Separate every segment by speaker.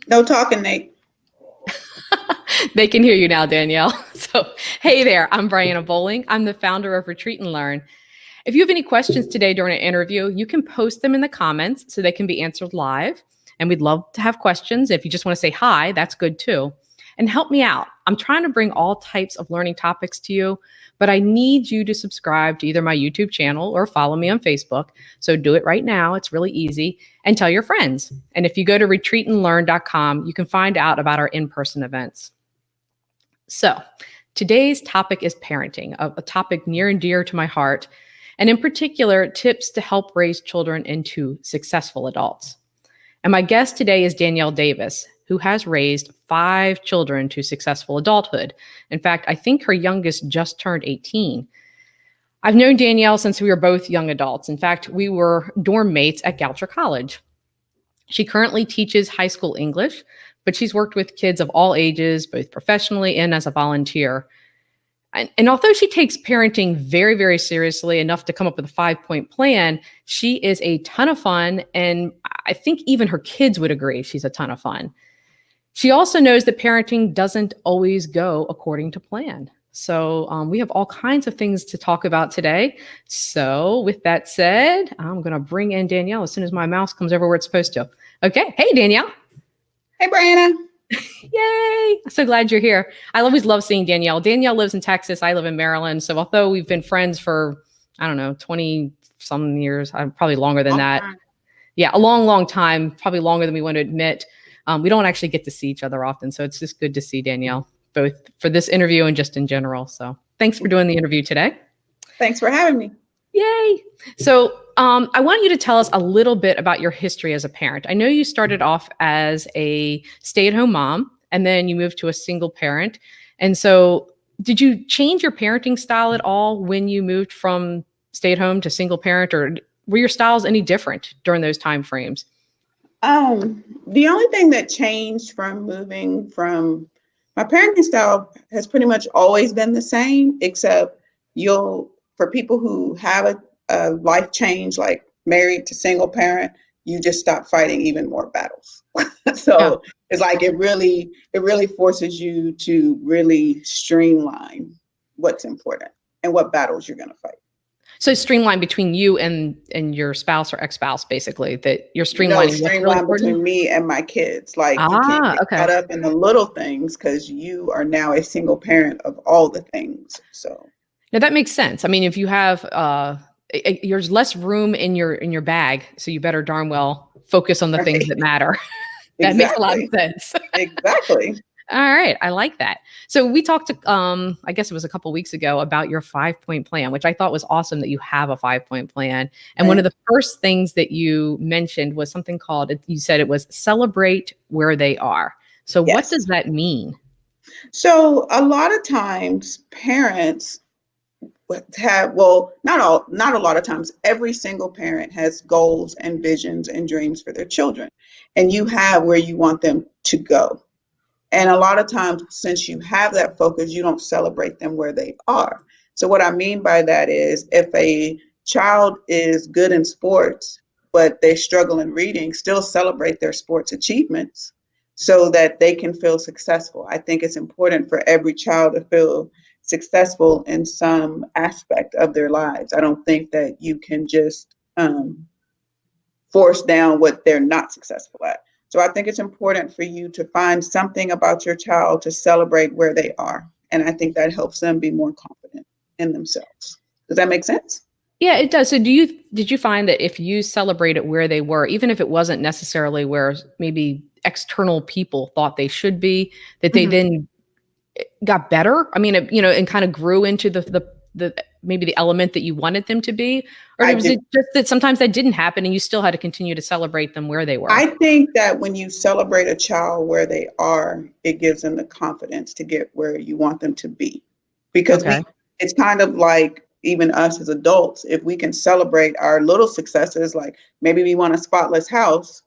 Speaker 1: No talking, Nate.
Speaker 2: They can hear you now, Danielle. So, hey there, I'm Brianna Bowling. I'm the founder of Retreat and Learn. If you have any questions today during an interview, you can post them in the comments so they can be answered live. And we'd love to have questions. If you just want to say hi, that's good too. And help me out. I'm trying to bring all types of learning topics to you, but I need you to subscribe to either my YouTube channel or follow me on Facebook. So do it right now. It's really easy. And tell your friends. And if you go to retreatandlearn.com, you can find out about our in-person events. So today's topic is parenting, a topic near and dear to my heart, and in particular, tips to help raise children into successful adults. And my guest today is Danielle Davis, who has raised 5 children to successful adulthood. In fact, I think her youngest just turned 18. I've known Danielle since we were both young adults. In fact, we were dorm mates at Goucher College. She currently teaches high school English, but she's worked with kids of all ages, both professionally and as a volunteer. And although she takes parenting very, very seriously, enough to come up with a 5-point plan, she is a ton of fun. And I think even her kids would agree she's a ton of fun. She also knows that parenting doesn't always go according to plan. So we have all kinds of things to talk about today. So with that said, I'm going to bring in Danielle as soon as my mouse comes over where it's supposed to. Okay. Hey, Danielle.
Speaker 1: Hey, Brianna.
Speaker 2: Yay. I'm so glad you're here. I always love seeing Danielle. Danielle lives in Texas. I live in Maryland. So although we've been friends for, I don't know, 20 some years, probably longer than that. Yeah, a long, long time, probably longer than we want to admit. We don't actually get to see each other often. So it's just good to see Danielle, both for this interview and just in general. So thanks for doing the interview today.
Speaker 1: Thanks for having me.
Speaker 2: Yay. So I want you to tell us a little bit about your history as a parent. I know you started off as a stay-at-home mom, and then you moved to a single parent. And so did you change your parenting style at all when you moved from stay-at-home to single parent, or were your styles any different during those time frames?
Speaker 1: The only thing that changed from moving from my parenting style has pretty much always been the same, except for people who have a life change, like married to single parent, you just stop fighting even more battles. So it's like it really forces you to really streamline what's important and what battles you're going to fight.
Speaker 2: So streamline between you and your spouse or ex-spouse, basically, that you're streamlining.
Speaker 1: No, streamline between me and my kids. Like you can't get caught up in the little things because you are now a single parent of all the things. So
Speaker 2: now that makes sense. I mean, if you have there's less room in your bag, so you better darn well focus on the things that matter. That makes a lot of sense.
Speaker 1: Exactly.
Speaker 2: All right. I like that. So we talked to, I guess it was a couple of weeks ago, about your 5-point plan, which I thought was awesome that you have a 5-point plan. And one of the first things that you mentioned was something called, you said it was celebrate where they are. So what does that mean?
Speaker 1: So a lot of times parents have, not a lot of times, every single parent has goals and visions and dreams for their children, and you have where you want them to go. And a lot of times, since you have that focus, you don't celebrate them where they are. So what I mean by that is, if a child is good in sports, but they struggle in reading, still celebrate their sports achievements so that they can feel successful. I think it's important for every child to feel successful in some aspect of their lives. I don't think that you can just force down what they're not successful at. So I think it's important for you to find something about your child to celebrate where they are. And I think that helps them be more confident in themselves. Does that make sense?
Speaker 2: Yeah, it does. So did you find that if you celebrated where they were, even if it wasn't necessarily where maybe external people thought they should be, that they then got better? I mean, and kind of grew into the maybe the element that you wanted them to be? Or was it just that sometimes that didn't happen and you still had to continue to celebrate them where they were?
Speaker 1: I think that when you celebrate a child where they are, it gives them the confidence to get where you want them to be. Because it's kind of like even us as adults, if we can celebrate our little successes, like maybe we want a spotless house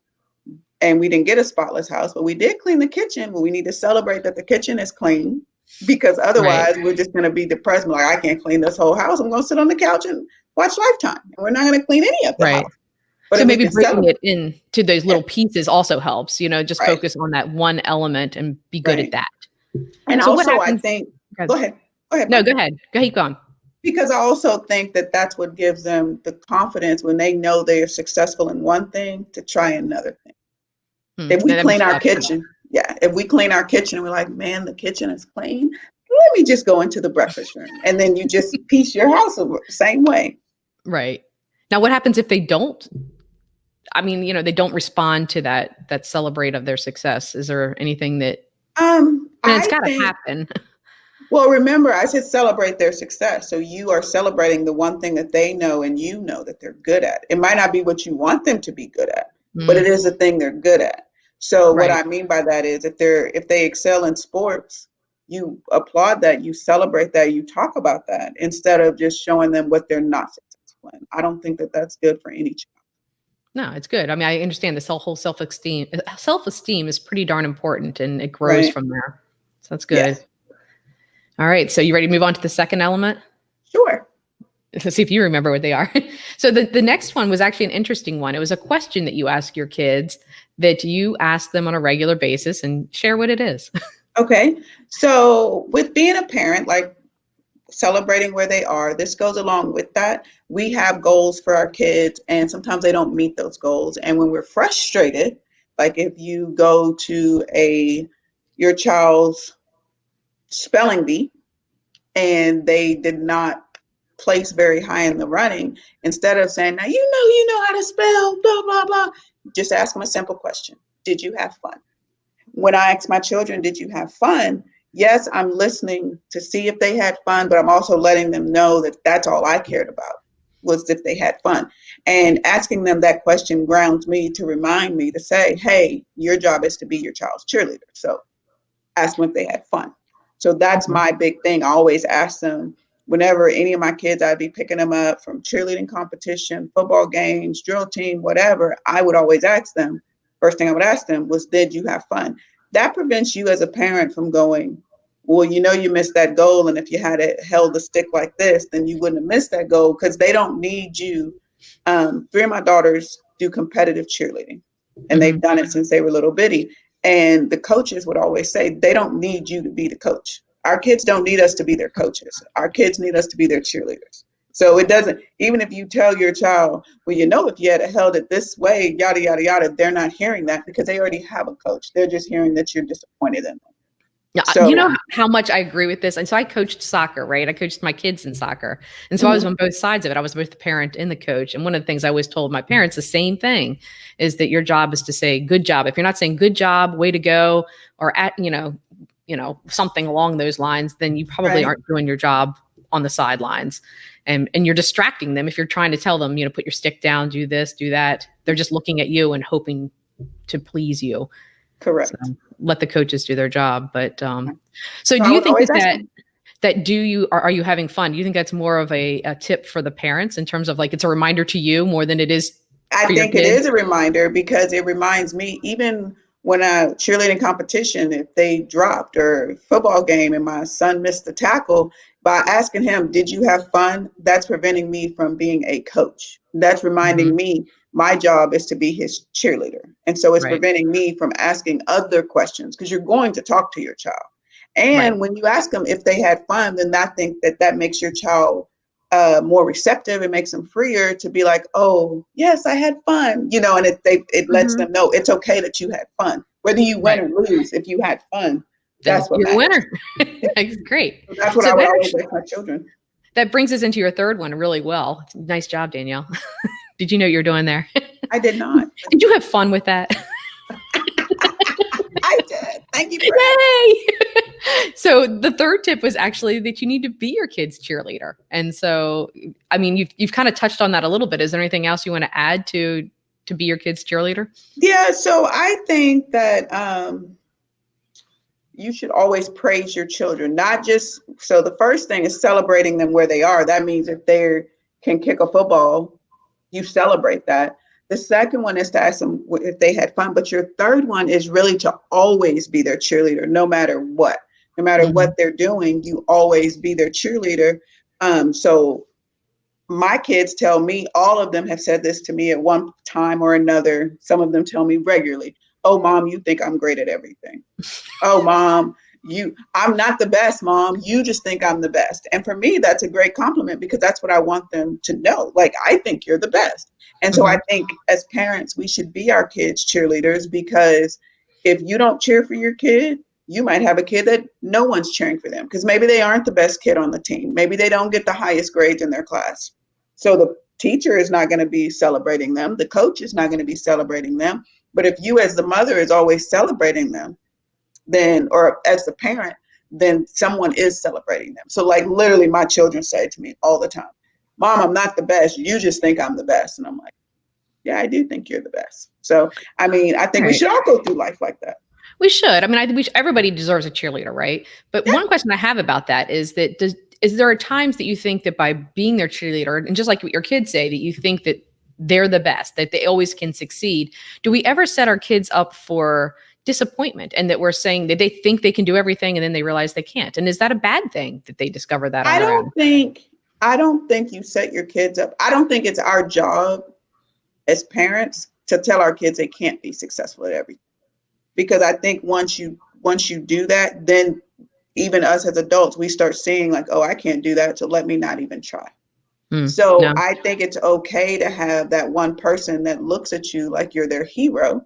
Speaker 1: and we didn't get a spotless house, but we did clean the kitchen. Well, we need to celebrate that the kitchen is clean, because otherwise we're just going to be depressed. Like, I can't clean this whole house. I'm going to sit on the couch and watch Lifetime. And we're not going to clean any of the house. But
Speaker 2: So
Speaker 1: if we
Speaker 2: maybe
Speaker 1: can
Speaker 2: breaking
Speaker 1: celebrate,
Speaker 2: it into those
Speaker 1: yeah,
Speaker 2: little pieces also helps, just
Speaker 1: right,
Speaker 2: focus on that one element and be good at
Speaker 1: right.
Speaker 2: that.
Speaker 1: And
Speaker 2: So what
Speaker 1: also, I
Speaker 2: happens?
Speaker 1: think,
Speaker 2: Okay.
Speaker 1: go ahead, go ahead,
Speaker 2: No,
Speaker 1: Brian.
Speaker 2: go ahead. Go ahead, go on.
Speaker 1: Because I also think that that's what gives them the confidence when they know they are successful in one thing to try another thing. If we
Speaker 2: That makes
Speaker 1: clean
Speaker 2: you
Speaker 1: our
Speaker 2: laugh.
Speaker 1: kitchen, yeah, if we clean our kitchen and we're like, man, the kitchen is clean, let me just go into the breakfast room. And then you just piece your house over the same way.
Speaker 2: Right. Now, what happens if they don't? I mean, they don't respond to that celebrate of their success. Is there anything that, and it's
Speaker 1: I
Speaker 2: got to
Speaker 1: think,
Speaker 2: happen?
Speaker 1: well, remember, I said celebrate their success. So you are celebrating the one thing that they know and you know that they're good at. It might not be what you want them to be good at, but it
Speaker 2: Mm,
Speaker 1: is the thing they're good at. So what
Speaker 2: right.
Speaker 1: I mean by that is if they excel in sports, you applaud that, you celebrate that, you talk about that instead of just showing them what they're not successful in. I don't think that that's good for any child.
Speaker 2: No, it's good. I mean, I understand this whole self-esteem. Self-esteem is pretty darn important, and it grows
Speaker 1: Right?
Speaker 2: from there. So that's good.
Speaker 1: Yes.
Speaker 2: All right. So you ready to move on to the second element?
Speaker 1: Sure.
Speaker 2: Let's see if you remember what they are. So the next one was actually an interesting one. It was a question that you ask your kids that you ask them on a regular basis, and share what it is.
Speaker 1: Okay. So with being a parent, like celebrating where they are, this goes along with that. We have goals for our kids, and sometimes they don't meet those goals. And when we're frustrated, like if you go to your child's spelling bee and they did not place very high in the running, instead of saying, now you know how to spell, blah, blah, blah, just ask them a simple question. Did you have fun? When I ask my children, did you have fun? Yes, I'm listening to see if they had fun, but I'm also letting them know that that's all I cared about was if they had fun. And asking them that question grounds me to remind me to say, hey, your job is to be your child's cheerleader. So ask them if they had fun. So that's
Speaker 2: Mhm.
Speaker 1: my big thing. I always ask them whenever any of my kids, I'd be picking them up from cheerleading competition, football games, drill team, whatever. I would always ask them, first thing I would ask them was, did you have fun? That prevents you as a parent from going, well, you missed that goal. And if you had held the stick like this, then you wouldn't have missed that goal because they don't need you. Three of my daughters do competitive cheerleading and they've
Speaker 2: Mhm.
Speaker 1: done it since they were little bitty. And the coaches would always say, they don't need you to be the coach. Our kids don't need us to be their coaches. Our kids need us to be their cheerleaders. So it doesn't, even if you tell your child, well, if you had held it this way, yada, yada, yada, they're not hearing that because they already have a coach. They're just hearing that you're disappointed in them.
Speaker 2: Yeah, you
Speaker 1: So,
Speaker 2: know how much I agree with this. And so I coached soccer, right? I coached my kids in soccer. And so I was
Speaker 1: mhm,
Speaker 2: on both sides of it. I was both the parent and the coach. And one of the things I always told my parents, the same thing, is that your job is to say good job. If you're not saying good job, way to go, or something along those lines, then you probably
Speaker 1: right,
Speaker 2: aren't doing your job on the sidelines. And you're distracting them if you're trying to tell them, put your stick down, do this, do that. They're just looking at you and hoping to please you. So
Speaker 1: correct.
Speaker 2: let the coaches do their job. But so
Speaker 1: So
Speaker 2: do
Speaker 1: I
Speaker 2: you
Speaker 1: would
Speaker 2: think
Speaker 1: always
Speaker 2: that
Speaker 1: ask
Speaker 2: that
Speaker 1: them.
Speaker 2: that do you are you having fun? Do you think that's more of a tip for the parents in terms of like it's a reminder to you more than it is
Speaker 1: I
Speaker 2: for your
Speaker 1: think it is
Speaker 2: kids?
Speaker 1: a reminder because it reminds me, even when a cheerleading competition, if they dropped or football game and my son missed the tackle, by asking him, did you have fun? That's preventing me from being a coach. That's reminding
Speaker 2: Mhm.
Speaker 1: me my job is to be his cheerleader. And so it's
Speaker 2: Right,
Speaker 1: preventing me from asking other questions because you're going to talk to your child.
Speaker 2: right.
Speaker 1: And when you ask them if they had fun, then I think that makes your child more receptive. It makes them freer to be like, oh, yes, I had fun, and it lets
Speaker 2: Mhm.
Speaker 1: them know it's okay that you had fun. Whether you win
Speaker 2: Right.
Speaker 1: or lose, if you had fun,
Speaker 2: Then
Speaker 1: that's what
Speaker 2: you're the
Speaker 1: matters.
Speaker 2: winner. That's great.
Speaker 1: So that's what
Speaker 2: So
Speaker 1: I would
Speaker 2: that
Speaker 1: always
Speaker 2: actually
Speaker 1: ask my children.
Speaker 2: that brings us into your third one really well. Nice job, Danielle. Did you know what you're doing there?
Speaker 1: I did not.
Speaker 2: Did you have fun with that?
Speaker 1: I did. Thank you for asking.
Speaker 2: Yay! So the third tip was actually that you need to be your kid's cheerleader. And so, I mean, you've kind of touched on that a little bit. Is there anything else you want to add to be your kid's cheerleader?
Speaker 1: Yeah, so I think that you should always praise your children, not just, so the first thing is celebrating them where they are. That means if they can kick a football, you celebrate that. The second one is to ask them if they had fun. But your third one is really to always be their cheerleader, no matter what. No matter
Speaker 2: Mhm.
Speaker 1: what they're doing, you always be their cheerleader. So my kids tell me, all of them have said this to me at one time or another. Some of them tell me regularly, oh, mom, you think I'm great at everything. Oh, mom, I'm not the best, mom. You just think I'm the best. And for me, that's a great compliment because that's what I want them to know. Like, I think you're the best. And so I think as parents, we should be our kids' cheerleaders, because if you don't cheer for your kid, you might have a kid that no one's cheering for them because maybe they aren't the best kid on the team. Maybe they don't get the highest grades in their class. So the teacher is not going to be celebrating them. The coach is not going to be celebrating them. But if you as the mother is always celebrating them, then, or as the parent, then someone is celebrating them. So like literally my children say to me all the time, mom, I'm not the best. You just think I'm the best. And I'm like, yeah, I do think you're the best. So, I mean, I think we should all go through life like that.
Speaker 2: We should. I mean, I think everybody deserves a cheerleader, right? But one question I have about that is that is there times that you think that by being their cheerleader, and just like what your kids say, that you think that they're the best, that they always can succeed? Do we ever set our kids up for disappointment, and that we're saying that they think they can do everything and then they realize they can't? And is that a bad thing that they discover that?
Speaker 1: I don't think you set your kids up. I don't think it's our job as parents to tell our kids they can't be successful at everything. Because I think once you do that, then even us as adults, we start seeing like, oh, I can't do that, so let me not even try. So I think it's okay to have that one person that looks at you like you're their hero,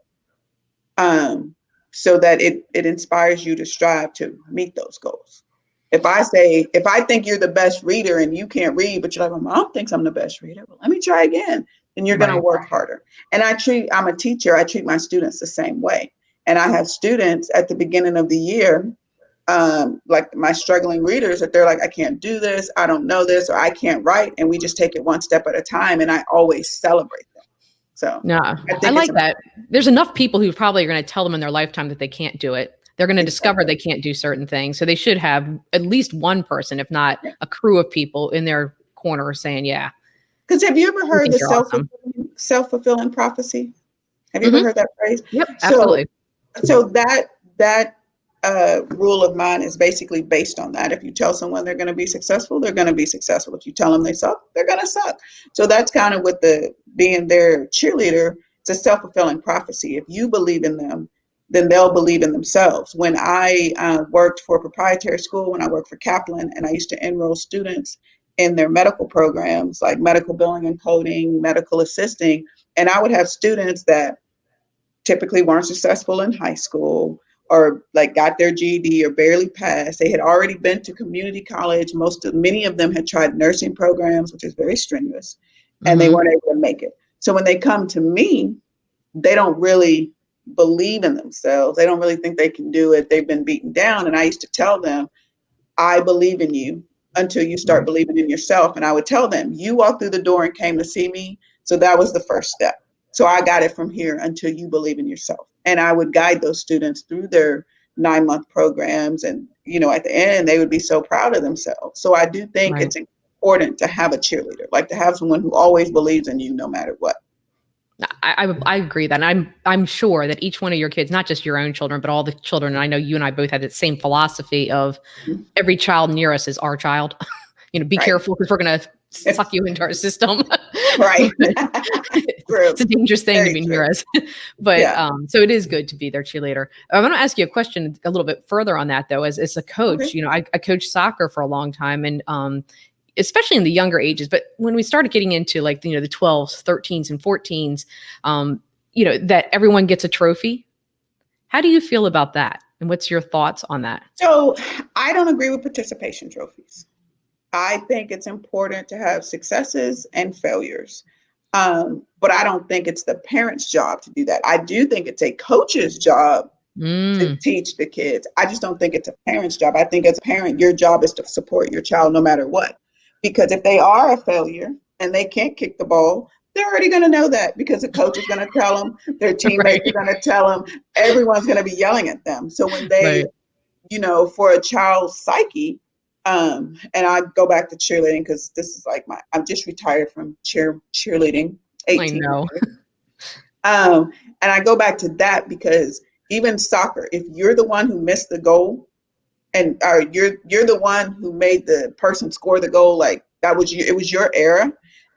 Speaker 1: so that it inspires you to strive to meet those goals. If I think you're the best reader and you can't read, but you're like, well, mom thinks I'm the best reader, well, let me try again. Then you're going to work harder. And I'm a teacher. I treat my students the same way. And I have students at the beginning of the year, like my struggling readers, that they're like, I can't do this, I don't know this, or I can't write. And we just take it one step at a time. And I always celebrate them. So
Speaker 2: I like that. There's enough people who probably are going to tell them in their lifetime that they can't do it. They're going to discover they can't do certain things. So they should have at least one person, if not a crew of people in their corner saying, yeah.
Speaker 1: Because have you ever heard the self-fulfilling prophecy? Have you ever heard that phrase?
Speaker 2: Yep, absolutely.
Speaker 1: So that rule of mine is basically based on that. If you tell someone they're going to be successful, they're going to be successful. If you tell them they suck, they're going to suck. So that's kind of with being their cheerleader. It's a self-fulfilling prophecy. If you believe in them, then they'll believe in themselves. When I worked for a proprietary school, when I worked for Kaplan, and I used to enroll students in their medical programs, like medical billing and coding, medical assisting, and I would have students that typically weren't successful in high school, or like got their GED or barely passed. They had already been to community college. Many of them had tried nursing programs, which is very strenuous, and they weren't able to make it. So when they come to me, they don't really believe in themselves. They don't really think they can do it. They've been beaten down. And I used to tell them, I believe in you until you start believing in yourself. And I would tell them, you walked through the door and came to see me. So that was the first step. So I got it from here until you believe in yourself. And I would guide those students through their 9-month programs. And, at the end, they would be so proud of themselves. So I do think it's important to have a cheerleader, like to have someone who always believes in you no matter what.
Speaker 2: I agree that. And I'm sure that each one of your kids, not just your own children, but all the children, and I know you and I both had the same philosophy of every child near us is our child. Be careful because we're going to suck you into our system.
Speaker 1: Right.
Speaker 2: It's a dangerous thing to be near us. But so it is good to be their cheerleader. I want to ask you a question a little bit further on that, though, as a coach. I coached soccer for a long time, and especially in the younger ages. But when we started getting into the 12s, 13s, and 14s, that everyone gets a trophy. How do you feel about that? And what's your thoughts on that?
Speaker 1: So I don't agree with participation trophies. I think it's important to have successes and failures. But I don't think it's the parent's job to do that. I do think it's a coach's job to teach the kids. I just don't think it's a parent's job. I think as a parent, your job is to support your child no matter what. Because if they are a failure and they can't kick the ball, they're already going to know that because the coach is going to tell them, their teammates are going to tell them, everyone's going to be yelling at them. So when they, for a child's psyche, and I go back to cheerleading because this is I'm just retired from cheerleading. 18
Speaker 2: I know.
Speaker 1: And I go back to that because even soccer, if you're the one who missed the goal, and you're the one who made the person score the goal, like that was you, it was your error,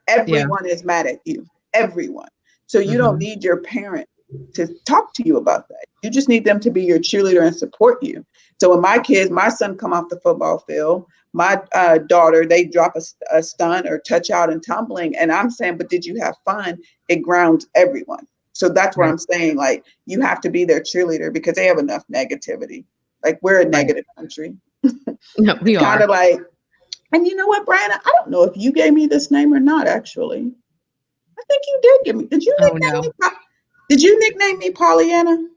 Speaker 2: Yeah.
Speaker 1: Everyone is mad at you. Everyone. So you don't need your parent to talk to you about that. You just need them to be your cheerleader and support you. So when my son come off the football field, my daughter, they drop a stunt or touch out and tumbling. And I'm saying, but did you have fun? It grounds everyone. So that's what
Speaker 2: Right.
Speaker 1: I'm saying. Like, you have to be their cheerleader because they have enough negativity. Like, we're a
Speaker 2: Right.
Speaker 1: negative country.
Speaker 2: No, we
Speaker 1: It's kind
Speaker 2: are.
Speaker 1: of like, and you know what, Brian? I don't know if you gave me this name or not, actually. I think you did give me.
Speaker 2: Oh no.
Speaker 1: Did you nickname me Pollyanna?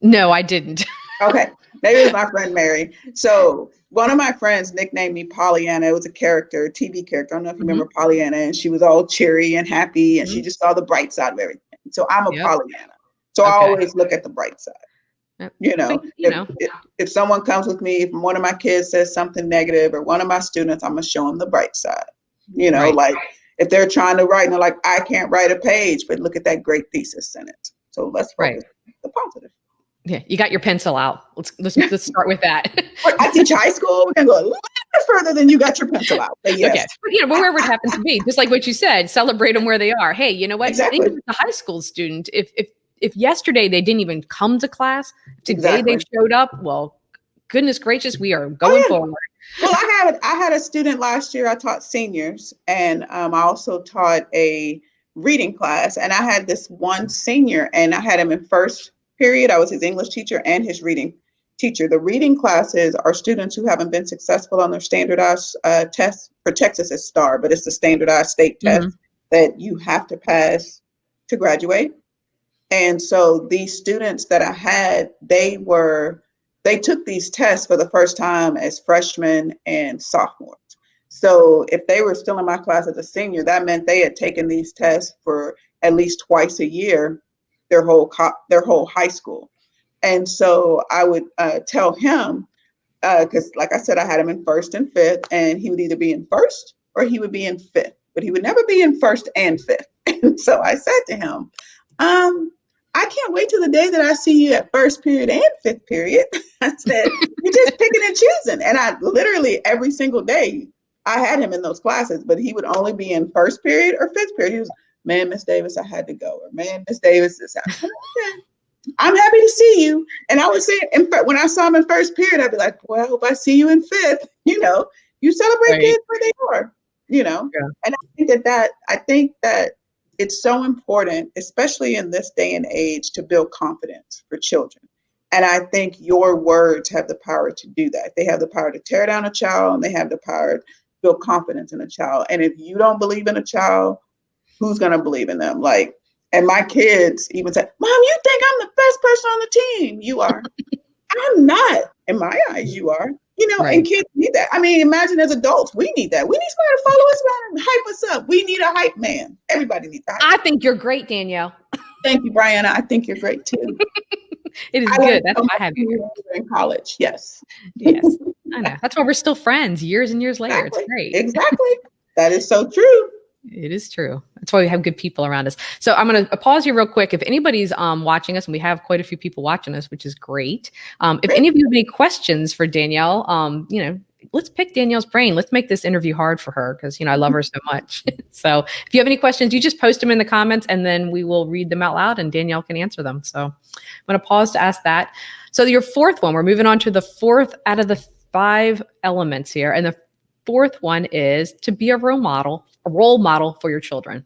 Speaker 2: No, I didn't.
Speaker 1: Okay, maybe it was my friend Mary. So one of my friends nicknamed me Pollyanna. It was a character, a TV character. I don't know if you remember Pollyanna, and she was all cheery and happy, and she just saw the bright side of everything. So I'm a
Speaker 2: Yep.
Speaker 1: Pollyanna. So I
Speaker 2: Okay.
Speaker 1: always look at the bright side.
Speaker 2: Yep.
Speaker 1: You
Speaker 2: So,
Speaker 1: know, if someone comes with me, if one of my kids says something negative, or one of my students, I'm gonna show them the bright side. You know,
Speaker 2: right.
Speaker 1: like if they're trying to write and they're like, I can't write a page, but look at that great thesis in it. So let's
Speaker 2: Right.
Speaker 1: focus on the positive.
Speaker 2: Yeah, you got your pencil out. Let's start with that.
Speaker 1: I teach high school. We're gonna go a little bit further than you got your pencil out. But yes.
Speaker 2: Okay. But, you know, wherever it happens to be, just like what you said, celebrate them where they are. Hey, you know what?
Speaker 1: Exactly.
Speaker 2: Think of the high school student. If yesterday they didn't even come to class, today they showed up. Well, goodness gracious, we are going forward.
Speaker 1: Well, I had a student last year. I taught seniors, and I also taught a reading class. And I had this one senior, and I had him in first period. I was his English teacher and his reading teacher. The reading classes are students who haven't been successful on their standardized test. For Texas, it's STAR, but it's the standardized state test that you have to pass to graduate. And so these students that I had, they took these tests for the first time as freshmen and sophomores. So if they were still in my class as a senior, that meant they had taken these tests for at least twice a year, their whole high school. And so I would tell him, because like I said, I had him in first and fifth, and he would either be in first or he would be in fifth, but he would never be in first and fifth. And so I said to him, I can't wait till the day that I see you at first period and fifth period. I said, you're just picking and choosing. And I literally every single day I had him in those classes, but he would only be in first period or fifth period. He was, man, Miss Davis, I had to go. Or man, Miss Davis, this happened. Okay. I'm happy to see you. And I would say, when I saw him in first period, I'd be like, well, I hope I see you in fifth. You know, you celebrate kids where they are, you know. Yeah. And I think that it's so important, especially in this day and age, to build confidence for children. And I think your words have the power to do that. They have the power to tear down a child, and they have the power to build confidence in a child. And if you don't believe in a child, who's going to believe in them? Like, and my kids even say, Mom, you think I'm the best person on the team? You are. I'm not. In my eyes, you are. You know, and kids need that. I mean, imagine as adults, we need that. We need somebody to follow us around and hype us up. We need a hype man. Everybody needs a hype man.
Speaker 2: I think you're great, Danielle.
Speaker 1: Thank you, Brianna. I think you're great too.
Speaker 2: It is good. That's why I have you
Speaker 1: in college. Yes.
Speaker 2: Yes. I know. That's why we're still friends years and years later.
Speaker 1: Exactly.
Speaker 2: It's great.
Speaker 1: Exactly. That is so true.
Speaker 2: It is true. That's why we have good people around us. So I'm going to pause you real quick. If anybody's watching us, and we have quite a few people watching us, which is great. If any of you have any questions for Danielle, you know, let's pick Danielle's brain. Let's make this interview hard for her because, you know, I love her so much. So if you have any questions, you just post them in the comments and then we will read them out loud and Danielle can answer them. So I'm going to pause to ask that. So your fourth one, we're moving on to the fourth out of the 5 elements here. And the fourth one is to be a role model for your children.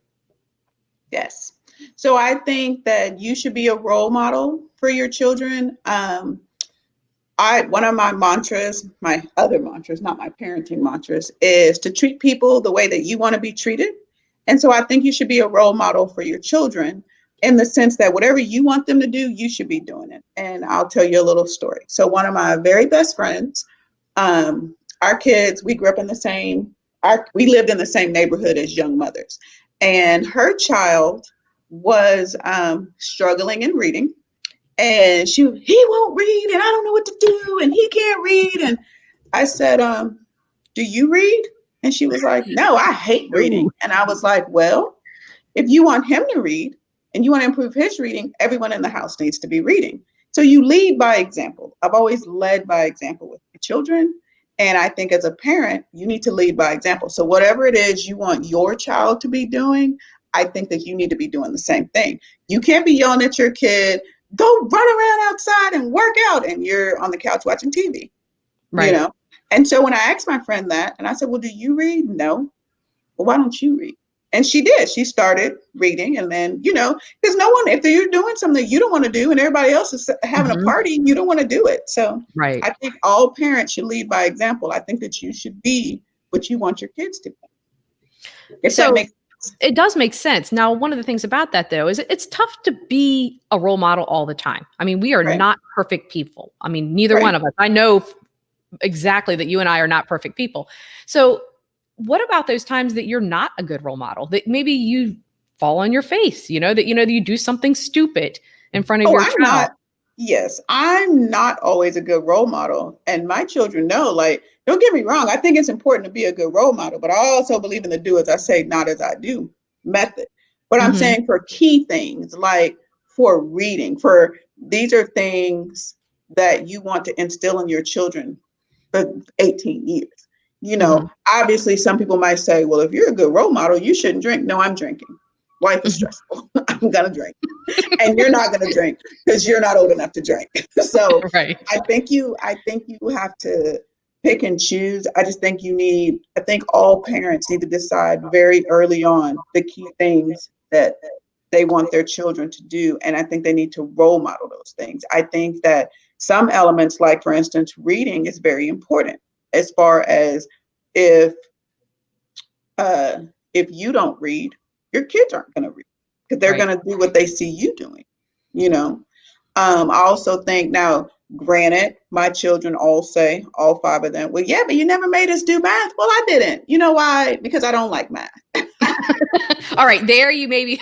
Speaker 2: Yes.
Speaker 1: So I think that you should be a role model for your children. One of my mantras, my other mantras, not my parenting mantras, is to treat people the way that you want to be treated. And so I think you should be a role model for your children in the sense that whatever you want them to do, you should be doing it. And I'll tell you a little story. So one of my very best friends, our kids, we grew up in we lived in the same neighborhood as young mothers. And her child was struggling in reading. And he won't read, and I don't know what to do, and he can't read. And I said, do you read? And she was like, no, I hate reading. And I was like, well, if you want him to read and you want to improve his reading, everyone in the house needs to be reading. So you lead by example. I've always led by example with my children. And I think as a parent, you need to lead by example. So whatever it is you want your child to be doing, I think that you need to be doing the same thing. You can't be yelling at your kid, go run around outside and work out, and you're on the couch watching TV, you
Speaker 2: Right.
Speaker 1: know? And so when I asked my friend that, and I said, well, do you read? No. Well, why don't you read? And she did. She started reading, and then, because no one, if you're doing something you don't want to do and everybody else is having a
Speaker 2: Mhm.
Speaker 1: party, you don't want to do it. So
Speaker 2: Right.
Speaker 1: I think all parents should lead by example. I think that you should be what you want your kids to be. If that
Speaker 2: So
Speaker 1: makes
Speaker 2: it does make sense. Now, one of the things about that, though, is it's tough to be a role model all the time. I mean, we are
Speaker 1: right,
Speaker 2: not perfect people. I mean, neither
Speaker 1: right.
Speaker 2: one of us. I know exactly that you and I are not perfect people. So, what about those times that you're not a good role model? That maybe you fall on your face, that that you do something stupid in front of
Speaker 1: Oh,
Speaker 2: your
Speaker 1: I'm
Speaker 2: child.
Speaker 1: not. Yes, I'm not always a good role model. And my children know, like, don't get me wrong. I think it's important to be a good role model, but I also believe in the do as I say, not as I do method. But I'm
Speaker 2: Hmm.
Speaker 1: saying for key things, like for reading, for these are things that you want to instill in your children for 18 years.
Speaker 2: Hmm.
Speaker 1: Obviously, some people might say, well, if you're a good role model, you shouldn't drink. No, I'm drinking. Life is
Speaker 2: Hmm.
Speaker 1: stressful. I'm going to drink. And you're not going to drink because you're not old enough to drink. So
Speaker 2: Right.
Speaker 1: I think you have to pick and choose. I think all parents need to decide very early on the key things that they want their children to do. And I think they need to role model those things. I think that some elements, like for instance, reading is very important as far as if uh, if you don't read, your kids aren't going to read because they're
Speaker 2: Right.
Speaker 1: going to do what they see you doing. You know, I also think now, granted, my children all say, all five of them, well, yeah, but you never made us do math. Well, I didn't. You know why? Because I don't like math.
Speaker 2: All right. There you maybe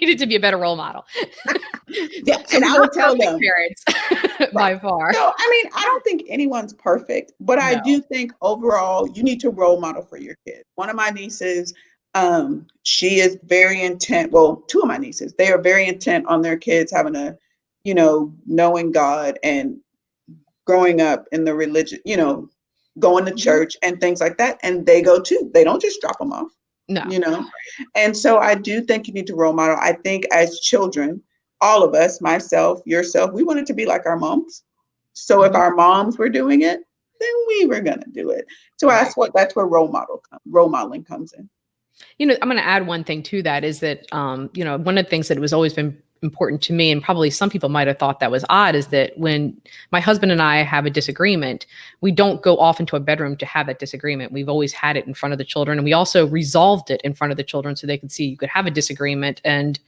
Speaker 2: needed to be a better role model.
Speaker 1: Yeah,
Speaker 2: So
Speaker 1: and
Speaker 2: we're
Speaker 1: I would
Speaker 2: not
Speaker 1: tell
Speaker 2: perfect
Speaker 1: them,
Speaker 2: parents
Speaker 1: right.
Speaker 2: by far.
Speaker 1: So, I mean, I don't think anyone's perfect, but I
Speaker 2: No.
Speaker 1: do think overall you need to role model for your kids. One of my nieces, she is very intent. Well, two of my nieces, they are very intent on their kids having knowing God and growing up in the religion, going to
Speaker 2: Mhm.
Speaker 1: church and things like that. And they go too. They don't just drop them off,
Speaker 2: No.
Speaker 1: you know. And so I do think you need to role model. I think as children, all of us, myself, yourself, we wanted to be like our moms. So if
Speaker 2: Mhm.
Speaker 1: our moms were doing it, then we were gonna do it. So
Speaker 2: Right.
Speaker 1: that's where role modeling comes in.
Speaker 2: I'm going to add one thing to that is that, one of the things that was always been important to me, and probably some people might have thought that was odd, is that when my husband and I have a disagreement, we don't go off into a bedroom to have that disagreement. We've always had it in front of the children. And we also resolved it in front of the children so they could see you could have a disagreement and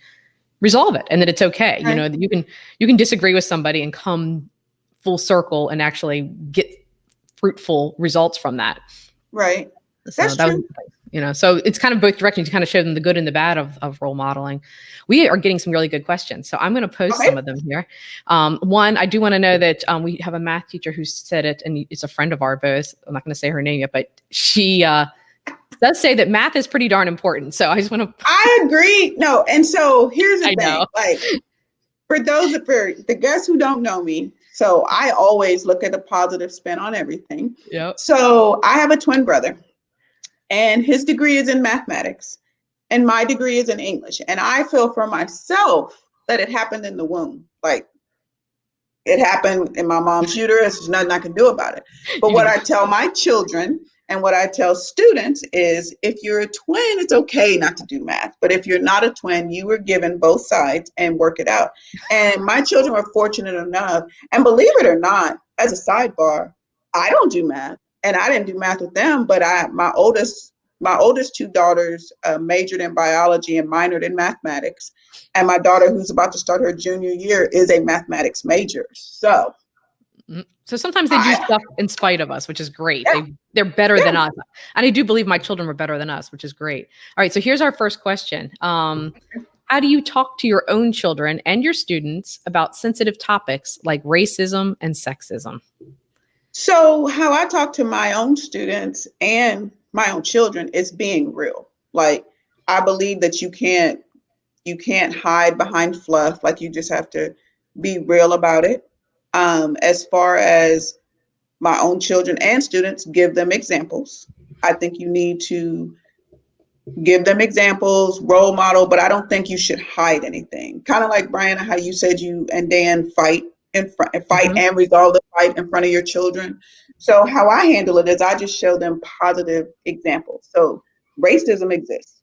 Speaker 2: resolve it and that it's okay.
Speaker 1: Right.
Speaker 2: That you can disagree with somebody and come full circle and actually get fruitful results from that.
Speaker 1: Right.
Speaker 2: So
Speaker 1: That's
Speaker 2: that was,
Speaker 1: true.
Speaker 2: so it's kind of both directions to kind of show them the good and the bad of role modeling. We are getting some really good questions. So I'm going to post
Speaker 1: Okay.
Speaker 2: some of them here. One, I do want to know that we have a math teacher who said it, and it's a friend of our both. I'm not going to say her name yet, but she does say that math is pretty darn important. So I just want to,
Speaker 1: I agree. No, and so here's the
Speaker 2: I
Speaker 1: thing.
Speaker 2: know.
Speaker 1: Like for the guests who don't know me, so I always look at the positive spin on everything.
Speaker 2: Yep.
Speaker 1: So I have a twin brother, and his degree is in mathematics, and my degree is in English. And I feel for myself that it happened in the womb. Like it happened in my mom's uterus. There's nothing I can do about it. But
Speaker 2: You
Speaker 1: what
Speaker 2: need
Speaker 1: I tell my children and what I tell students is if you're a twin, it's okay not to do math. But if you're not a twin, you were given both sides and work it out. And my children were fortunate enough, and believe it or not, as a sidebar, I don't do math. And I didn't do math with them, but my oldest two daughters majored in biology and minored in mathematics. And my daughter, who's about to start her junior year, is a mathematics major. So
Speaker 2: So sometimes they do
Speaker 1: I,
Speaker 2: stuff in spite of us, which is great.
Speaker 1: yeah,
Speaker 2: They're better than
Speaker 1: yeah.
Speaker 2: us, and I do believe my children were better than us, which is great. All right, so here's our first question. How do you talk to your own children and your students about sensitive topics like racism and sexism?
Speaker 1: So how I talk to my own students and my own children is being real. Like I believe that you can't hide behind fluff. Like you just have to be real about it. As far as my own children and students, give them examples. I think you need to give them examples, role model, but I don't think you should hide anything. Kind of like Brianna, how you said you and Dan fight and resolve the fight in front of your children. So how I handle it is I just show them positive examples. So racism exists.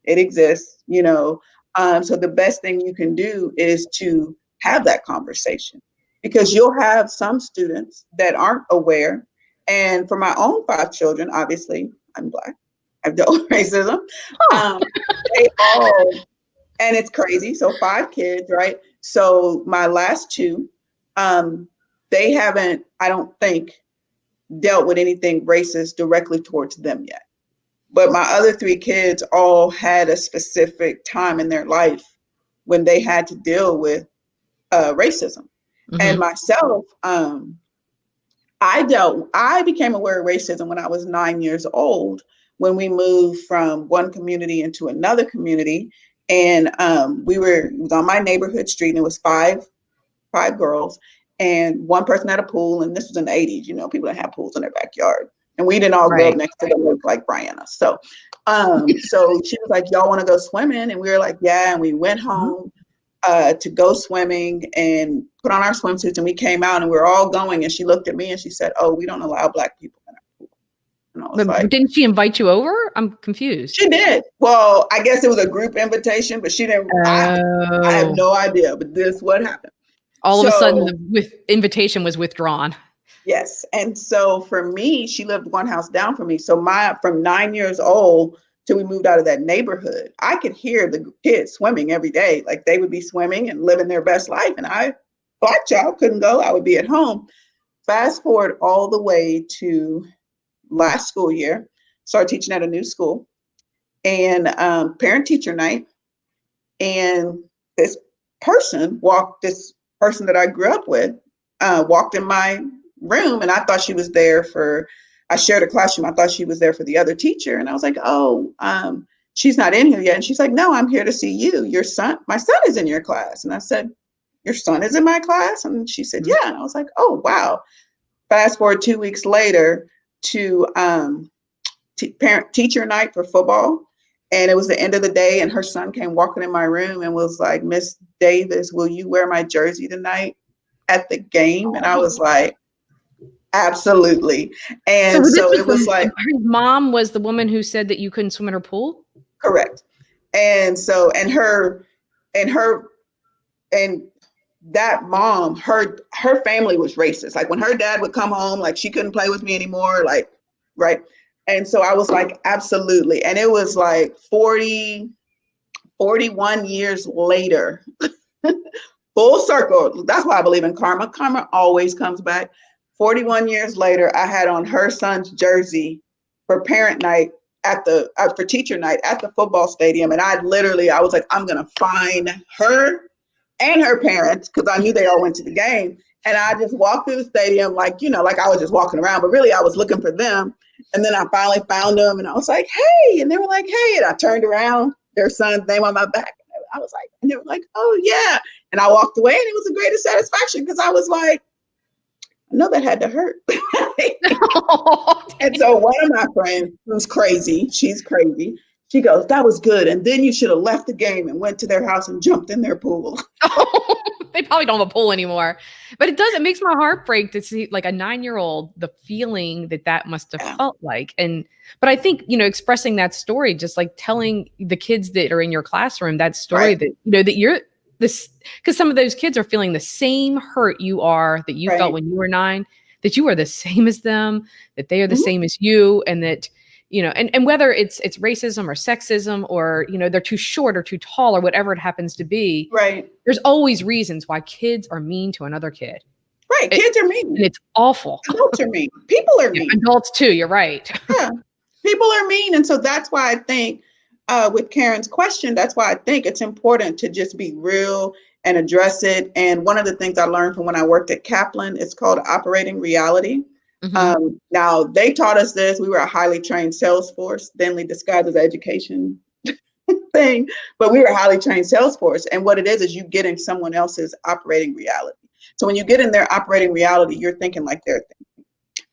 Speaker 1: It exists, you know. So the best thing you can do is to have that conversation, because you'll have some students that aren't aware. And for my own 5 children, obviously, I'm Black. I've dealt with racism. They all, and it's crazy. So 5 kids, right? So my last 2, they haven't, I don't think, dealt with anything racist directly towards them yet. But my other 3 kids all had a specific time in their life when they had to deal with racism. And myself, I became aware of racism when I was 9 years old, when we moved from one community into another community. And it was on my neighborhood street, and it was five girls, and one person had a pool. And this was in the 80s, you know, people that have pools in their backyard. And we didn't all grow up next to the lake like Brianna. So she was like, y'all want to go swimming? And we were like, yeah. And we went home to go swimming and put on our swimsuits, and we came out and we were all going. And she looked at me and she said, oh, we don't allow Black people in our pool. And I was like,
Speaker 2: didn't she invite you over? I'm confused.
Speaker 1: She did. Well, I guess it was a group invitation, but she didn't. I have no idea, but this is what happened.
Speaker 2: All of a sudden, the invitation was withdrawn.
Speaker 1: Yes. And so for me, she lived one house down from me. So from 9 years old till we moved out of that neighborhood, I could hear the kids swimming every day. Like they would be swimming and living their best life. And I, Black child, couldn't go. I would be at home. Fast forward all the way to last school year, started teaching at a new school, and parent teacher night. And this person that I grew up with walked in my room, and I thought she was there I shared a classroom. I thought she was there for the other teacher. And I was like, oh, she's not in here yet. And she's like, no, I'm here to see you. My son is in your class. And I said, your son is in my class? And she said, yeah. And I was like, oh, wow. Fast forward 2 weeks later to parent teacher night for football. And it was the end of the day, and her son came walking in my room and was like, Miss Davis, will you wear my jersey tonight at the game? And I was like, absolutely. And so it was like,
Speaker 2: his mom was the woman who said that you couldn't swim in her pool?
Speaker 1: Correct. And so, and that mom, her family was racist. Like when her dad would come home, like she couldn't play with me anymore, like, right. And so I was like, absolutely. And it was like 41 years later, full circle. That's why I believe in karma. Karma always comes back. 41 years later, I had on her son's jersey for parent night for teacher night at the football stadium. And I was like, I'm going to find her and her parents, because I knew they all went to the game. And I just walked through the stadium like, you know, like I was just walking around, but really I was looking for them. And then I finally found them, and I was like, hey, and they were like, hey, and I turned around, their son's name on my back. I was like, and they were like, oh yeah. And I walked away, and it was the greatest satisfaction, because I was like, I know that had to hurt. And so one of my friends, who's crazy, she's crazy, she goes, that was good. And then you should have left the game and went to their house and jumped in their pool.
Speaker 2: They probably don't have a pool anymore. But it makes my heart break to see like a 9-year-old, the feeling that must have felt like. But I think, you know, expressing that story, just like telling the kids that are in your classroom that story, that, you know, that you're this, because some of those kids are feeling the same hurt you are, that you felt when you were 9, that you are the same as them, that they are the same as you, and that, you know, and whether it's racism or sexism, or, you know, they're too short or too tall or whatever it happens to be.
Speaker 1: Right.
Speaker 2: There's always reasons why kids are mean to another kid.
Speaker 1: Right. Kids are mean.
Speaker 2: And it's awful.
Speaker 1: Adults are mean. People are mean.
Speaker 2: Adults too. You're right.
Speaker 1: Yeah. People are mean. And so that's why I think with Karen's question, that's why I think it's important to just be real and address it. And one of the things I learned from when I worked at Kaplan, it's called operating reality. Now they taught us this. We were a highly trained sales force, thinly disguised as education thing, but we were a highly trained sales force. And what it is you get in someone else's operating reality. So when you get in their operating reality, you're thinking like they're thinking.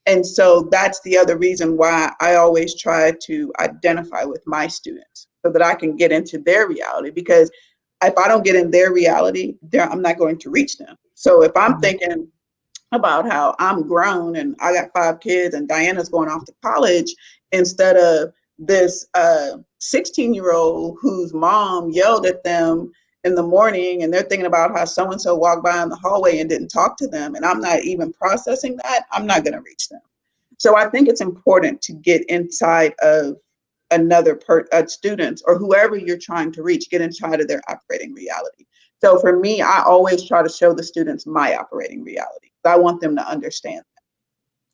Speaker 1: And so that's the other reason why I always try to identify with my students so that I can get into their reality. Because if I don't get in their reality, I'm not going to reach them. So if I'm thinking about how I'm grown and I got 5 kids and Diana's going off to college instead of this 16-year-old whose mom yelled at them in the morning, and they're thinking about how so-and-so walked by in the hallway and didn't talk to them, and I'm not even processing that, I'm not going to reach them. So I think it's important to get inside of another students or whoever you're trying to reach, get inside of their operating reality. So for me, I always try to show the students my operating reality. I want them to understand that.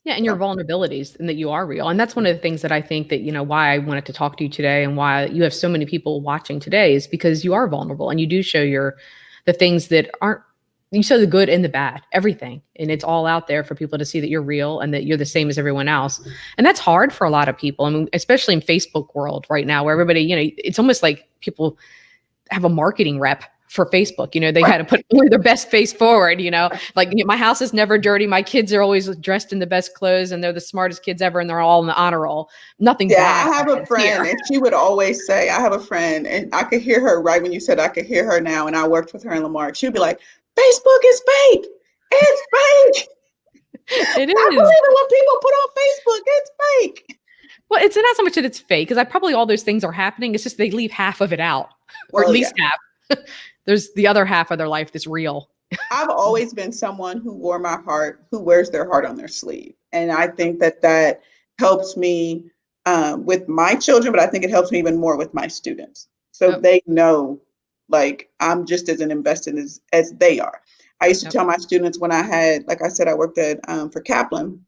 Speaker 2: Yeah, and your vulnerabilities and that you are real. And that's one of the things that I think that, why I wanted to talk to you today and why you have so many people watching today is because you are vulnerable and you do show the things that aren't, you show the good and the bad, everything. And it's all out there for people to see that you're real and that you're the same as everyone else. And that's hard for a lot of people. I mean, especially in Facebook world right now, where everybody, it's almost like people have a marketing rep for Facebook. They had to put their best face forward, like my house is never dirty. My kids are always dressed in the best clothes and they're the smartest kids ever. And they're all in the honor roll. Nothing bad.
Speaker 1: I have a friend and she would always say, I have a friend, and I could hear her right when you said I could hear her now. And I worked with her in Lamarck. She'd be like, Facebook is fake. It's fake.
Speaker 2: It is.
Speaker 1: I believe it when people put on Facebook, it's fake.
Speaker 2: Well, it's not so much that it's fake, because probably all those things are happening. It's just they leave half of it out, or at least half. There's the other half of their life that's real.
Speaker 1: I've always been someone who wears their heart on their sleeve. And I think that helps me with my children, but I think it helps me even more with my students. So they know, like, I'm just as invested as they are. I used to tell my students when I had, like I said, I worked at for Kaplan,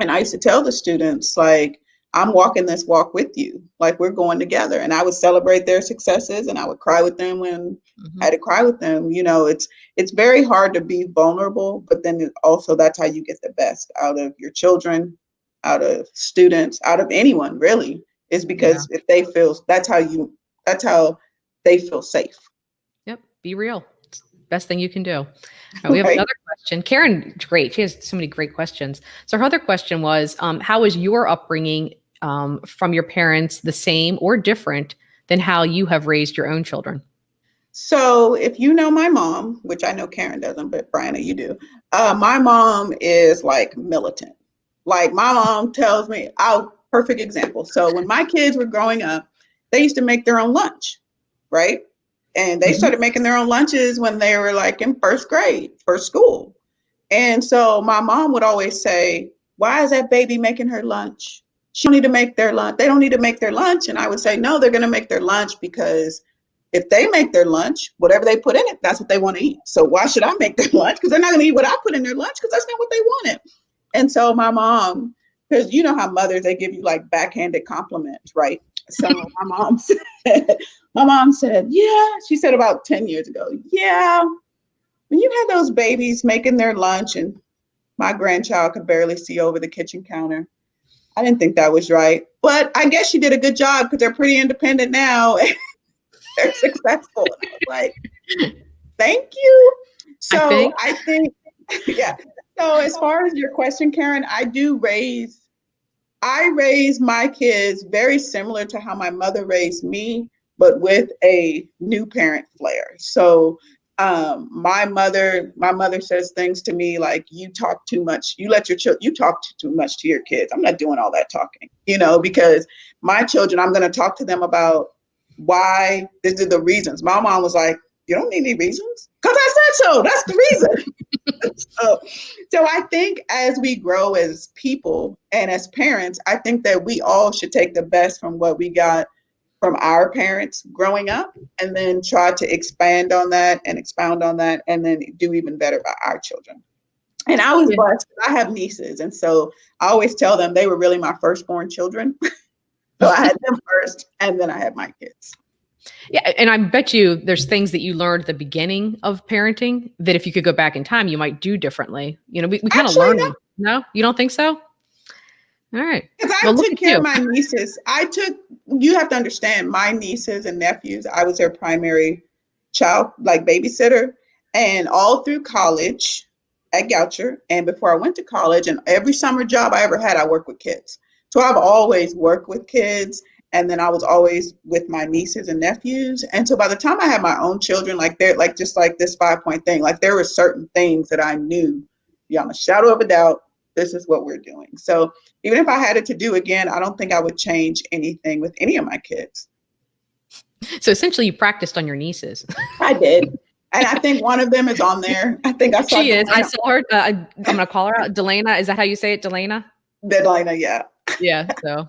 Speaker 1: and I used to tell the students, like, I'm walking this walk with you, like we're going together. And I would celebrate their successes and I would cry with them when I had to cry with them. It's very hard to be vulnerable, but then also that's how you get the best out of your children, out of students, out of anyone really, is because if they feel, that's how they feel safe.
Speaker 2: Yep. Be real. It's the best thing you can do. We have another question. Karen, great. She has so many great questions. So her other question was, how was your upbringing from your parents the same or different than how you have raised your own children?
Speaker 1: So if you know my mom, which I know Karen doesn't, but Brianna, you do. My mom is like militant. Like my mom tells me, perfect example. So when my kids were growing up, they used to make their own lunch, right? And they started making their own lunches when they were like in first grade, first school. And so my mom would always say, why is that baby making her lunch? She don't need to make their lunch. They don't need to make their lunch. And I would say, no, they're going to make their lunch because if they make their lunch, whatever they put in it, that's what they want to eat. So why should I make their lunch? Because they're not going to eat what I put in their lunch because that's not what they wanted. And so my mom, because you know how mothers, they give you like backhanded compliments, right? So my mom said, yeah, she said about 10 years ago, yeah, when you had those babies making their lunch and my grandchild could barely see over the kitchen counter, I didn't think that was right. But I guess she did a good job because they're pretty independent now. They're successful. And I was like, thank you. So I think, yeah. So as far as your question, Karen, I raise my kids very similar to how my mother raised me, but with a new parent flair. So my mother says things to me like, you talk too much. You talk too much to your kids. I'm not doing all that talking, because my children, I'm going to talk to them about why these are the reasons. My mom was like, you don't need any reasons because I said so. That's the reason. So I think as we grow as people and as parents, I think that we all should take the best from what we got from our parents growing up and then try to expand on that and expound on that and then do even better by our children. And I was blessed. I have nieces. And so I always tell them they were really my firstborn children. So I had them first and then I had my kids.
Speaker 2: Yeah. And I bet you there's things that you learned at the beginning of parenting that if you could go back in time, you might do differently. We kind of learn. No, you don't think so? All right.
Speaker 1: Because I took care of my nieces. You have to understand, my nieces and nephews, I was their primary child, like babysitter. And all through college, at Goucher, and before I went to college, and every summer job I ever had, I worked with kids. So I've always worked with kids, and then I was always with my nieces and nephews. And so by the time I had my own children, like they're like just like this 5-point thing, like there were certain things that I knew beyond a shadow of a doubt, this is what we're doing. So even if I had it to do again, I don't think I would change anything with any of my kids.
Speaker 2: So essentially, you practiced on your nieces.
Speaker 1: I did. And I think one of them is on there. I think I saw
Speaker 2: She is.
Speaker 1: Delana.
Speaker 2: I saw her. I'm going to call her out. Delana. Is that how you say it? Delana?
Speaker 1: Delana, yeah.
Speaker 2: Yeah. So.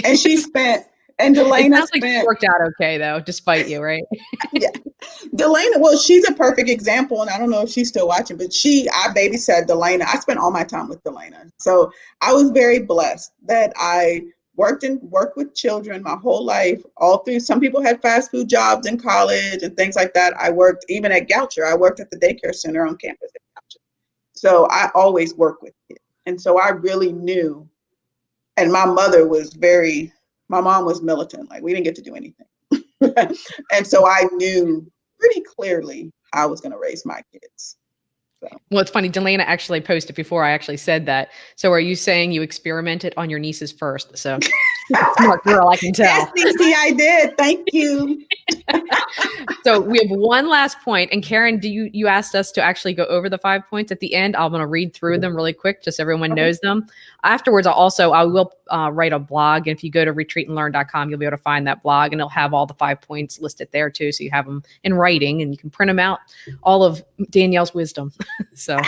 Speaker 1: And she spent, and
Speaker 2: It
Speaker 1: Delana
Speaker 2: sounds like
Speaker 1: spent.
Speaker 2: it worked out okay, though, despite you, right?
Speaker 1: Yeah. Delana, well, she's a perfect example, and I don't know if she's still watching, but I babysat Delana. I spent all my time with Delana. So I was very blessed that I worked with children my whole life, all through. Some people had fast food jobs in college and things like that. I worked even at Goucher. I worked at the daycare center on campus at Goucher. So I always worked with kids. And so I really knew, and my mom was militant. Like we didn't get to do anything. And so I knew pretty clearly how I was going to raise my kids. So.
Speaker 2: Well, it's funny. Delana actually posted before I actually said that. So are you saying you experimented on your nieces first? So smart girl, I can tell.
Speaker 1: Yes, Cece, I did. Thank you.
Speaker 2: So we have one last point. And Karen, you asked us to actually go over the 5 points at the end. I'm going to read through them really quick, just so everyone knows them. Afterwards, I will write a blog. And if you go to retreatandlearn.com, you'll be able to find that blog, and it'll have all the 5 points listed there too. So you have them in writing, and you can print them out, all of Danielle's wisdom. So,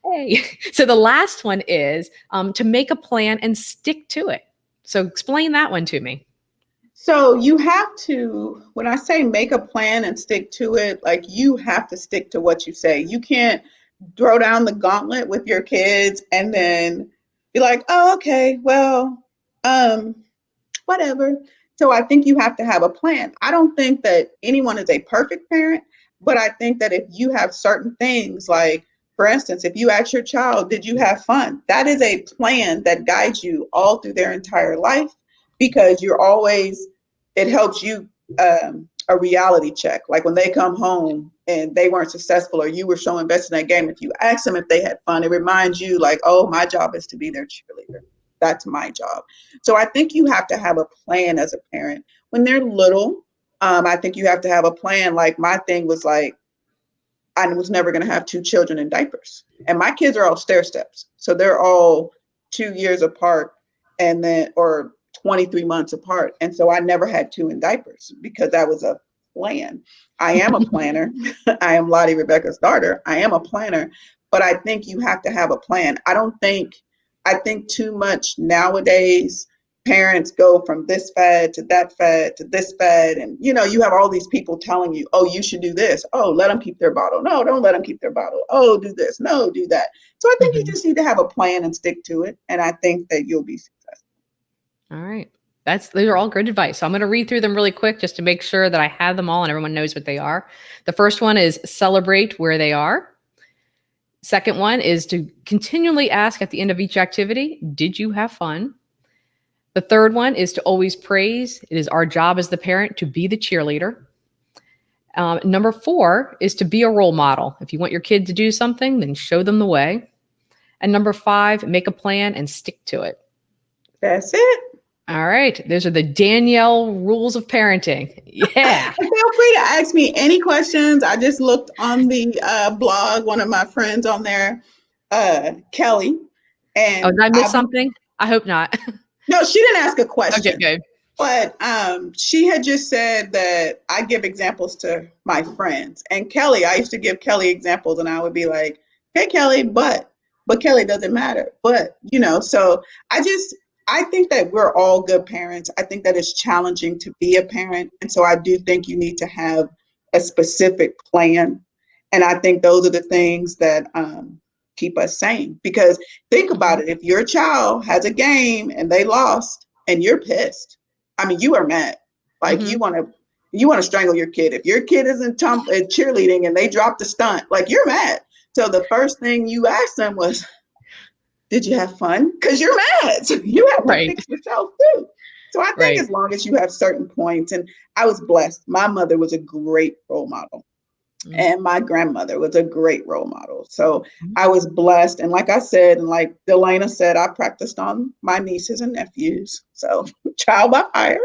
Speaker 2: hey. So the last one is to make a plan and stick to it. So explain that one to me.
Speaker 1: So you have to, when I say make a plan and stick to it, like you have to stick to what you say. You can't throw down the gauntlet with your kids and then be like, oh, okay, well, whatever. So I think you have to have a plan. I don't think that anyone is a perfect parent, but I think that if you have certain things, like, for instance, if you ask your child, did you have fun? That is a plan that guides you all through their entire life, because it helps you a reality check. Like when they come home and they weren't successful, or you were so invested in that game, if you ask them if they had fun, it reminds you like, oh, my job is to be their cheerleader. That's my job. So I think you have to have a plan as a parent. When they're little, I think you have to have a plan. Like my thing was like, I was never going to have 2 children in diapers. And my kids are all stair steps. So they're all 2 years apart or 23 months apart. And so I never had 2 in diapers because that was a plan. I am a planner. I am Lottie Rebecca's daughter. I am a planner, but I think you have to have a plan. I think too much nowadays, parents go from this fad to that fad to this fad. And, you have all these people telling you, oh, you should do this. Oh, let them keep their bottle. No, don't let them keep their bottle. Oh, do this. No, do that. So I think you just need to have a plan and stick to it. And I think that you'll be successful.
Speaker 2: All right. Those are all good advice. So I'm going to read through them really quick just to make sure that I have them all and everyone knows what they are. The first one is celebrate where they are. Second one is to continually ask at the end of each activity, did you have fun? The third one is to always praise. It is our job as the parent to be the cheerleader. Number 4 is to be a role model. If you want your kid to do something, then show them the way. And number 5, make a plan and stick to it.
Speaker 1: That's it.
Speaker 2: All right. Those are the Danielle rules of parenting. Yeah.
Speaker 1: Feel free to ask me any questions. I just looked on the blog, one of my friends on there, Kelly. And
Speaker 2: did I miss something? I hope not.
Speaker 1: No, she didn't ask a question.
Speaker 2: Okay, good.
Speaker 1: But she had just said that I give examples to my friends. And Kelly, I used to give Kelly examples, and I would be like, hey, Kelly, but Kelly doesn't matter. But, so I think that we're all good parents. I think that it's challenging to be a parent. And so I do think you need to have a specific plan. And I think those are the things that keep us sane. Because think about it. If your child has a game and they lost and you're pissed, I mean, you are mad. Like you want to strangle your kid. If your kid isn't cheerleading and they dropped the stunt, like you're mad. So the first thing you asked them was, did you have fun? Because you're mad. So you have to fix yourself too. So I think as long as you have certain points, and I was blessed. My mother was a great role model. And my grandmother was a great role model. So
Speaker 2: Mhm.
Speaker 1: I was blessed. And like I said, and like Delana said, I practiced on my nieces and nephews. So trial by fire.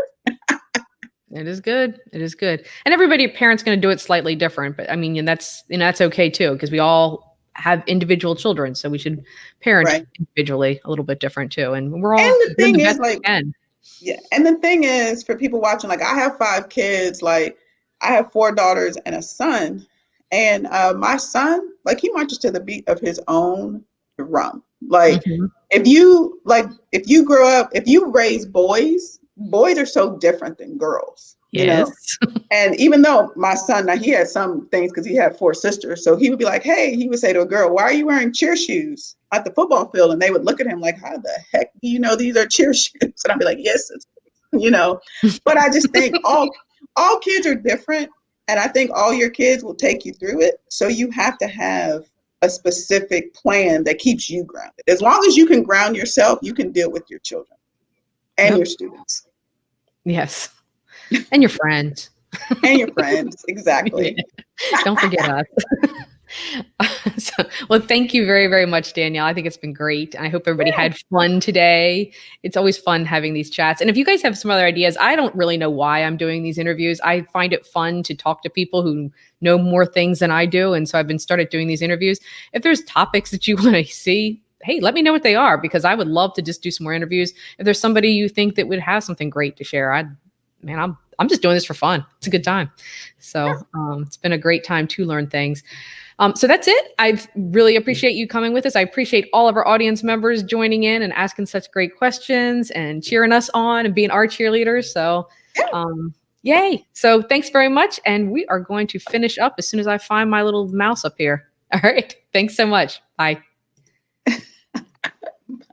Speaker 2: It is good. It is good. And everybody, parents going to do it slightly different, but I mean, and that's okay too, because we all have individual children. So we should parent
Speaker 1: Right.
Speaker 2: individually a little bit different too. And we're
Speaker 1: And
Speaker 2: all
Speaker 1: the
Speaker 2: doing the
Speaker 1: thing is,
Speaker 2: best we
Speaker 1: like,
Speaker 2: can.
Speaker 1: yeah. And the thing is, for people watching, like, I have 5 kids. Like, I have 4 daughters and a son. And my son, like, he marches to the beat of his own drum. Like,
Speaker 2: Mhm.
Speaker 1: if you grow up, if you raise boys, boys are so different than girls, you know?
Speaker 2: Yes.
Speaker 1: And even though my son, now he had some things because he had 4 sisters. So he would be like, hey, he would say to a girl, why are you wearing cheer shoes at the football field? And they would look at him like, how the heck do you know these are cheer shoes? And I'd be like, yes, you know. But I just think all kids are different. And I think all your kids will take you through it. So you have to have a specific plan that keeps you grounded. As long as you can ground yourself, you can deal with your children and your
Speaker 2: Yep.
Speaker 1: students
Speaker 2: Yes. And your friends.
Speaker 1: and your friends.
Speaker 2: Yeah.
Speaker 1: Exactly.
Speaker 2: Don't forget us. Well, thank you very, very much, Danielle. I think it's been great. I hope everybody
Speaker 1: Yeah.
Speaker 2: had fun today. It's always fun having these chats. And if you guys have some other ideas, I don't really know why I'm doing these interviews. I find it fun to talk to people who know more things than I do. And so I've been started doing these interviews. If there's topics that you want to see, hey, let me know what they are, because I would love to just do some more interviews. If there's somebody you think that would have something great to share, I'm just doing this for fun. It's a good time. So it's been a great time to learn things. So that's it. I really appreciate you coming with us. I appreciate all of our audience members joining in and asking such great questions and cheering us on and being our cheerleaders. So yay. So thanks very much. And we are going to finish up as soon as I find my little mouse up here. All right. Thanks so much. Bye.